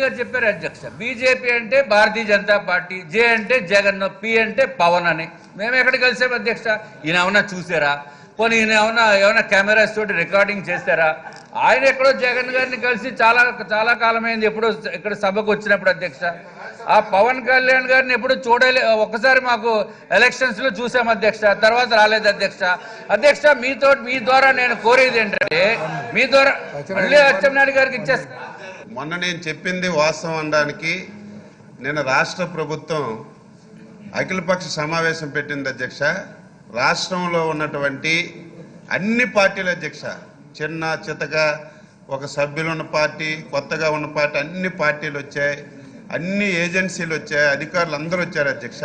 గారు చెప్పారు అధ్యక్ష, బీజేపీ అంటే భారతీయ జనతా పార్టీ, జే అంటే జగన్, పి అంటే పవన్ అని. మేము ఎక్కడ కలిసాం అధ్యక్ష? ఈయన ఏమన్నా చూసారా? పోనీ ఈయన ఏమన్నా కెమెరాస్ తోటి రికార్డింగ్ చేస్తారా? ఆయన ఎక్కడో జగన్ గారిని కలిసి చాలా కాలమైంది ఎప్పుడో ఇక్కడ సభకు వచ్చినప్పుడు అధ్యక్ష. ఆ పవన్ కళ్యాణ్ గారిని ఎప్పుడు చూడలే, ఒక్కసారి మాకు ఎలక్షన్స్ లో చూసాం అధ్యక్ష, తర్వాత రాలేదు అధ్యక్ష. అధ్యక్ష మీ ద్వారా నేను కోరేది ఏంటంటే, మీ ద్వారా మళ్ళీ అచ్చెన్నాయుడు గారికి ఇచ్చేస్తా. మొన్న నేను చెప్పింది వాస్తవం అనడానికి నిన్న రాష్ట్ర ప్రభుత్వం అఖిలపక్ష సమావేశం పెట్టింది అధ్యక్ష. రాష్ట్రంలో ఉన్నటువంటి అన్ని పార్టీల అధ్యక్ష, చిన్న చితగా ఒక సభ్యులున్న పార్టీ, కొత్తగా ఉన్న పార్టీ, అన్ని పార్టీలు వచ్చాయి, అన్ని ఏజెన్సీలు వచ్చాయి, అధికారులు అందరూ వచ్చారు అధ్యక్ష.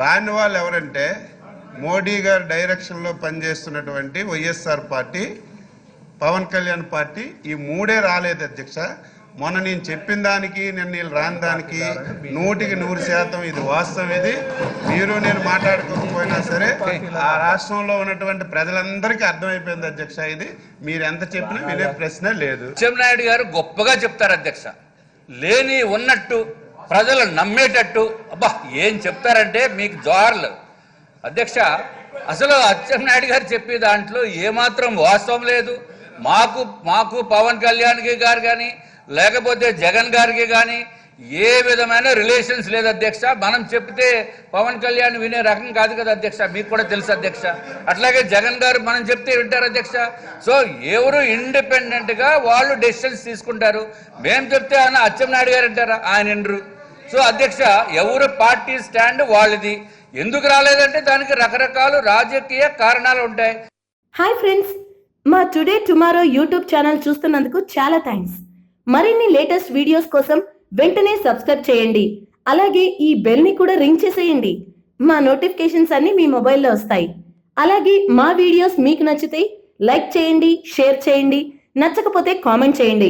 రాని వాళ్ళు ఎవరంటే మోడీ గారి డైరెక్షన్లో పనిచేస్తున్నటువంటి వైఎస్ఆర్ పార్టీ, పవన్ కళ్యాణ్ పార్టీ, ఈ మూడే రాలేదు అధ్యక్ష. మొన్న నేను చెప్పిన దానికి నిన్న వీళ్ళు రాని దానికి 100% ఇది వాస్తవం. ఇది మీరు నేను మాట్లాడుకోకపోయినా సరే ఆ రాష్ట్రంలో ఉన్నటువంటి ప్రజలందరికీ అర్థమైపోయింది అధ్యక్ష. ఇది మీరు ఎంత చెప్పినా వినే ప్రశ్న లేదు. అచ్చెన్నాయుడు గారు గొప్పగా చెప్తారు అధ్యక్ష, లేని ఉన్నట్టు ప్రజలు నమ్మేటట్టు. అబ్బా ఏం చెప్తారంటే మీకు జోహార్లు అధ్యక్ష. అసలు అచ్చెన్నాయుడు గారు చెప్పే దాంట్లో ఏమాత్రం వాస్తవం లేదు. మాకు పవన్ కళ్యాణ్ గారు కానీ లేకపోతే జగన్ గారికి కానీ ఏ విధమైన రిలేషన్స్ లేదు అధ్యక్ష. మనం చెప్తే పవన్ కళ్యాణ్ వినే రకం కాదు కదా అధ్యక్ష, మీకు కూడా తెలుసు అధ్యక్ష. అట్లాగే జగన్ గారు మనం చెప్తే వింటారు అధ్యక్ష. సో ఎవరు ఇండిపెండెంట్ గా వాళ్ళు డెసిషన్స్ తీసుకుంటారు. మేము చెప్తే ఆయన అచ్చెన్నాయుడు గారు అంటారా? ఆయన వినరు. సో అధ్యక్ష, ఎవరు పార్టీ స్టాండ్ వాళ్ళది. ఎందుకు రాలేదంటే దానికి రకరకాల రాజకీయ కారణాలు ఉంటాయి. హాయ్ ఫ్రెండ్స్, మా టుడే టుమారో యూట్యూబ్ ఛానల్ చూస్తున్నందుకు చాలా థ్యాంక్స్. మరిన్ని లేటెస్ట్ వీడియోస్ కోసం వెంటనే సబ్స్క్రైబ్ చేయండి. అలాగే ఈ బెల్ ని కూడా రింగ్ చేసేయండి. మా నోటిఫికేషన్స్ అన్ని మీ మొబైల్లో వస్తాయి. అలాగే మా వీడియోస్ మీకు నచ్చితే లైక్ చేయండి, షేర్ చేయండి, నచ్చకపోతే కామెంట్ చేయండి.